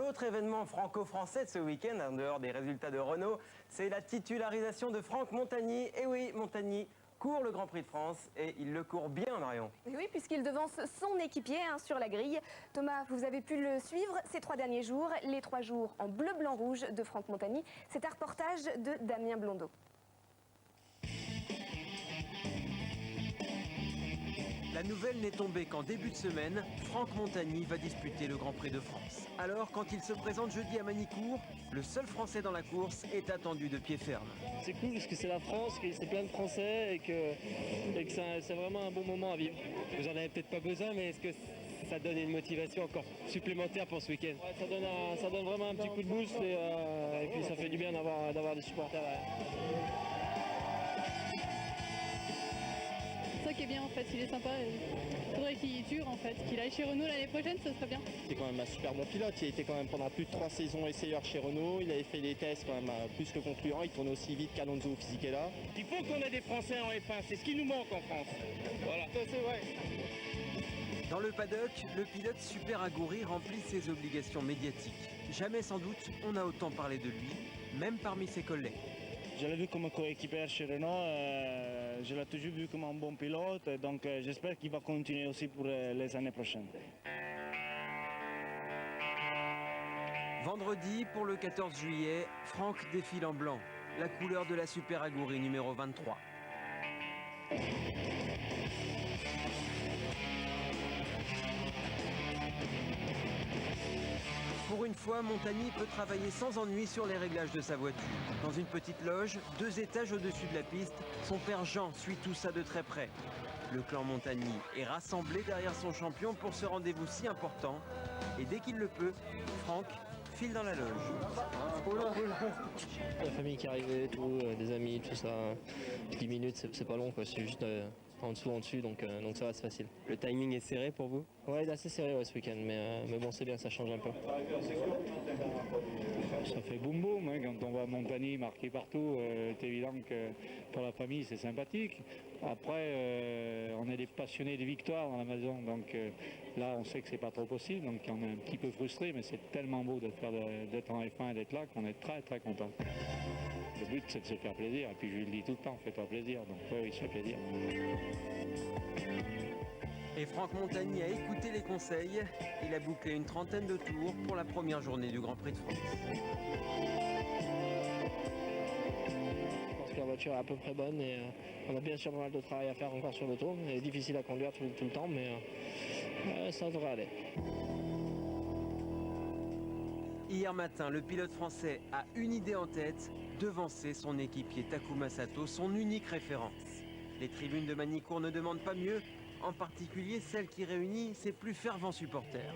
L'autre événement franco-français de ce week-end, en dehors des résultats de Renault, c'est la titularisation de Franck Montagny. Et oui, Montagny court le Grand Prix de France et il le court bien, Marion. Et oui, puisqu'il devance son équipier sur la grille. Thomas, vous avez pu le suivre ces 3 derniers jours, les 3 jours en bleu, blanc, rouge de Franck Montagny. C'est un reportage de Damien Blondeau. La nouvelle n'est tombée qu'en début de semaine, Franck Montagny va disputer le Grand Prix de France. Alors, quand il se présente jeudi à Manicourt, le seul Français dans la course est attendu de pied ferme. C'est cool parce que c'est la France, que c'est plein de Français et que c'est vraiment un bon moment à vivre. Vous en avez peut-être pas besoin, mais est-ce que ça donne une motivation encore supplémentaire pour ce week-end? Ouais, ça donne vraiment un petit coup de boost et puis ça fait du bien d'avoir des supporters. C'est ça qui est bien en fait, il est sympa. Il faudrait qu'il dure en fait, qu'il aille chez Renault l'année prochaine, ça serait bien. C'est quand même un super bon pilote, il a été quand même pendant plus de 3 saisons essayeur chez Renault, il avait fait des tests quand même plus que concluants, il tournait aussi vite qu'Alonso Fisichella. Il faut qu'on ait des Français en F1, c'est ce qui nous manque en France. Voilà. C'est vrai. Dans le paddock, le pilote Super Aguri remplit ses obligations médiatiques. Jamais sans doute on a autant parlé de lui, même parmi ses collègues. Je l'ai vu comme coéquipier chez Renault, je l'ai toujours vu comme un bon pilote, donc j'espère qu'il va continuer aussi pour les années prochaines. Vendredi, pour le 14 juillet, Franck défile en blanc, la couleur de la Super Aguri numéro 23. Pour une fois, Montagny peut travailler sans ennui sur les réglages de sa voiture. Dans une petite loge, 2 étages au-dessus de la piste, son père Jean suit tout ça de très près. Le clan Montagny est rassemblé derrière son champion pour ce rendez-vous si important. Et dès qu'il le peut, Franck file dans la loge. La famille qui arrivait, tout, des amis, tout ça. 10 minutes, c'est pas long, quoi. C'est juste en dessous, donc ça va, c'est facile. Le timing est serré pour vous? Ouais, il est assez serré ce week-end, mais bon, c'est bien, ça change un peu. Ça fait boum boum hein, quand on voit Montagny marqué partout, c'est évident que pour la famille c'est sympathique. Après, on est des passionnés de victoire dans la maison, donc là on sait que c'est pas trop possible, donc on est un petit peu frustré, mais c'est tellement beau d'être en F1 et d'être là qu'on est très très content. Le but c'est de se faire plaisir, et puis je lui le dis tout le temps, fais-toi plaisir, donc oui, ça fait plaisir. Et Franck Montagny a écouté les conseils. Il a bouclé une trentaine de tours pour la première journée du Grand Prix de France. Je pense que la voiture est à peu près bonne et on a bien sûr pas mal de travail à faire encore sur l'auto. Elle est difficile à conduire tout le temps, mais ça devrait aller. Hier matin, le pilote français a une idée en tête, devancer son équipier Takuma Sato, son unique référence. Les tribunes de Manicourt ne demandent pas mieux, en particulier celle qui réunit ses plus fervents supporters.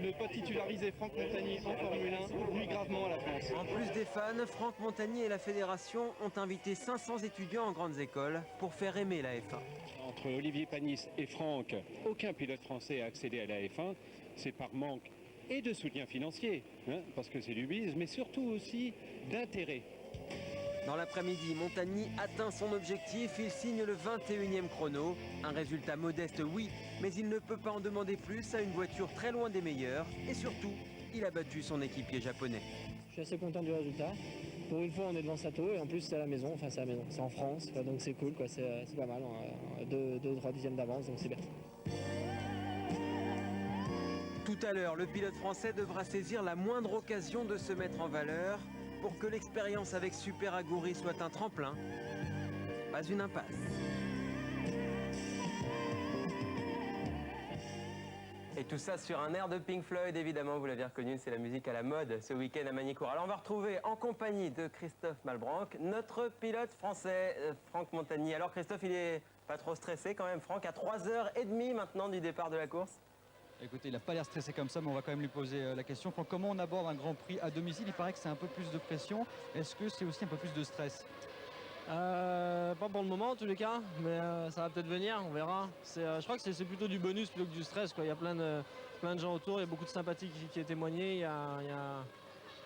Ne pas titulariser Franck Montagny en Formule 1 nuit gravement à la France. En plus des fans, Franck Montagny et la fédération ont invité 500 étudiants en grandes écoles pour faire aimer la F1. Entre Olivier Panis et Franck, aucun pilote français a accédé à la F1. C'est par manque et de soutien financier, parce que c'est du bise, mais surtout aussi d'intérêt. Dans l'après-midi, Montagny atteint son objectif, il signe le 21e chrono. Un résultat modeste, oui, mais il ne peut pas en demander plus à une voiture très loin des meilleures. Et surtout, il a battu son équipier japonais. Je suis assez content du résultat. Pour une fois, on est devant Sato et en plus c'est à la maison, c'est en France, quoi, donc c'est cool, quoi, c'est pas mal. 2-3 dixièmes d'avance, donc c'est bien. Tout à l'heure, le pilote français devra saisir la moindre occasion de se mettre en valeur pour que l'expérience avec Super Aguri soit un tremplin, pas une impasse. Et tout ça sur un air de Pink Floyd, évidemment, vous l'avez reconnu, c'est la musique à la mode ce week-end à Manicourt. Alors on va retrouver en compagnie de Christophe Malbranck, notre pilote français, Franck Montagny. Alors Christophe, il est pas trop stressé quand même, Franck, à 3h30 maintenant du départ de la course? Écoutez, il n'a pas l'air stressé comme ça, mais on va quand même lui poser la question. Franck, comment on aborde un Grand Prix à domicile? Il paraît que c'est un peu plus de pression. Est-ce que c'est aussi un peu plus de stress? Pas pour le moment en tous les cas, mais ça va peut-être venir, on verra. Je crois que c'est plutôt du bonus plutôt que du stress, quoi. Il y a plein de gens autour, il y a beaucoup de sympathie qui est témoignée, il y a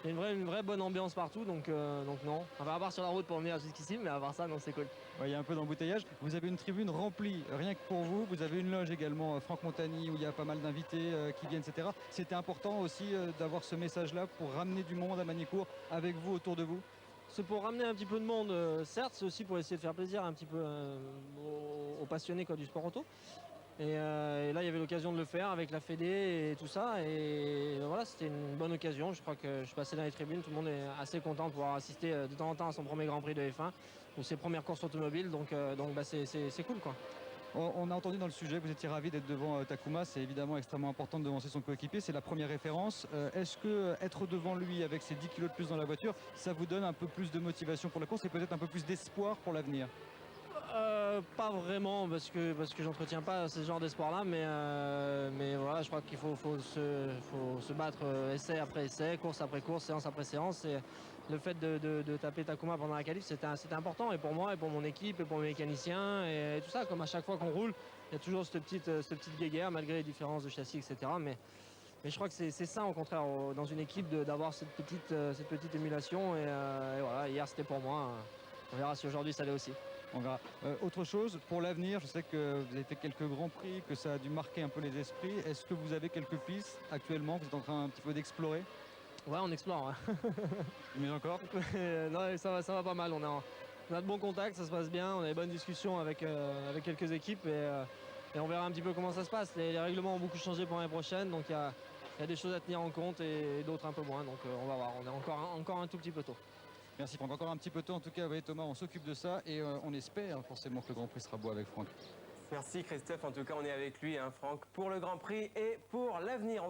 Il y a une vraie bonne ambiance partout, donc non. On va avoir sur la route pour venir jusqu'ici, mais à part ça, non, c'est cool. Ouais, il y a un peu d'embouteillage. Vous avez une tribune remplie, rien que pour vous. Vous avez une loge également, Franck Montagny, où il y a pas mal d'invités qui viennent, etc. C'était important aussi d'avoir ce message-là pour ramener du monde à Magny-Cours avec vous, autour de vous. C'est pour ramener un petit peu de monde, certes, c'est aussi pour essayer de faire plaisir un petit peu aux passionnés du sport auto. Et là, il y avait l'occasion de le faire avec la Fédé et tout ça. Et voilà, c'était une bonne occasion. Je crois que je suis passé dans les tribunes. Tout le monde est assez content de pouvoir assister de temps en temps à son premier Grand Prix de F1 ou ses premières courses automobiles. Donc c'est cool, quoi. On a entendu dans le sujet que vous étiez ravi d'être devant Takuma. C'est évidemment extrêmement important de devancer son coéquipier. C'est la première référence. Est-ce que être devant lui avec ses 10 kilos de plus dans la voiture, ça vous donne un peu plus de motivation pour la course et peut-être un peu plus d'espoir pour l'avenir? Pas vraiment parce que j'entretiens pas ce genre d'espoir-là, mais voilà, je crois qu'il faut se battre essai après essai, course après course, séance après séance. Et le fait de taper Takuma pendant la qualif, c'était important, et pour moi, et pour mon équipe, et pour mes mécaniciens, et tout ça. Comme à chaque fois qu'on roule, il y a toujours cette petite guéguerre, malgré les différences de châssis, etc. Mais je crois que c'est ça, au contraire, dans une équipe, d'avoir cette petite émulation. Et voilà, hier c'était pour moi. On verra si aujourd'hui ça l'est aussi. On verra. Autre chose, pour l'avenir, je sais que vous avez fait quelques grands prix, que ça a dû marquer un peu les esprits. Est-ce que vous avez quelques pistes actuellement? Vous êtes en train un petit peu d'explorer? Ouais, on explore. Ouais. Mais encore? Non, ça va pas mal. On a de bons contacts, ça se passe bien. On a des bonnes discussions avec quelques équipes et on verra un petit peu comment ça se passe. Les règlements ont beaucoup changé pour l'année prochaine, donc il y a des choses à tenir en compte et d'autres un peu moins. Donc on va voir. On est encore un tout petit peu tôt. Merci Franck, encore un petit peu tôt en tout cas. Vous voyez Thomas, on s'occupe de ça et on espère forcément que le Grand Prix sera beau avec Franck. Merci Christophe, en tout cas on est avec lui, Franck, pour le Grand Prix et pour l'avenir.